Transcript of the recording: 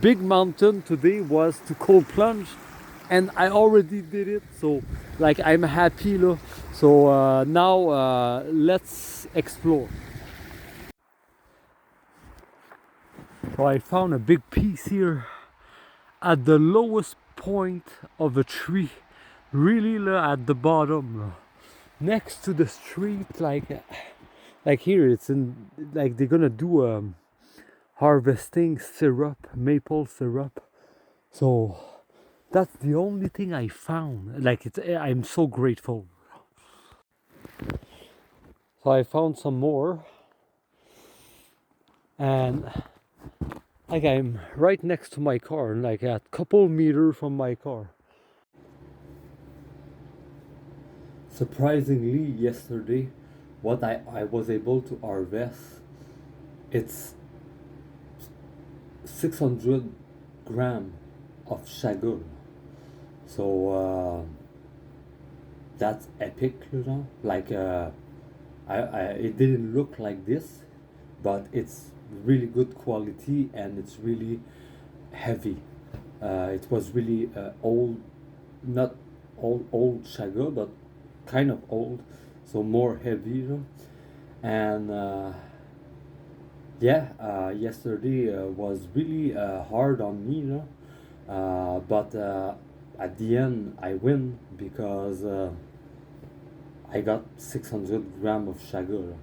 Big mountain today was to cold plunge, and I already did it, so like I'm happy, look. So now let's explore. So I found a big piece here at the lowest point of a tree, really at the bottom, next to the street, like here it's in, like they're gonna do harvesting syrup, maple syrup. So that's the only thing I found. Like it's, I'm so grateful. So I found some more, and like I'm right next to my car, like a couple meters from my car. Surprisingly, yesterday, what I was able to harvest, it's 600 gram of shagul. So that's epic, you know. Like it didn't look like this, but it's really good quality and it's really heavy. It was really old, not old shagul, but kind of old, so more heavy, you know. And yeah, yesterday was really hard on me, you know. But at the end, I win because I got 600 gram of shagul.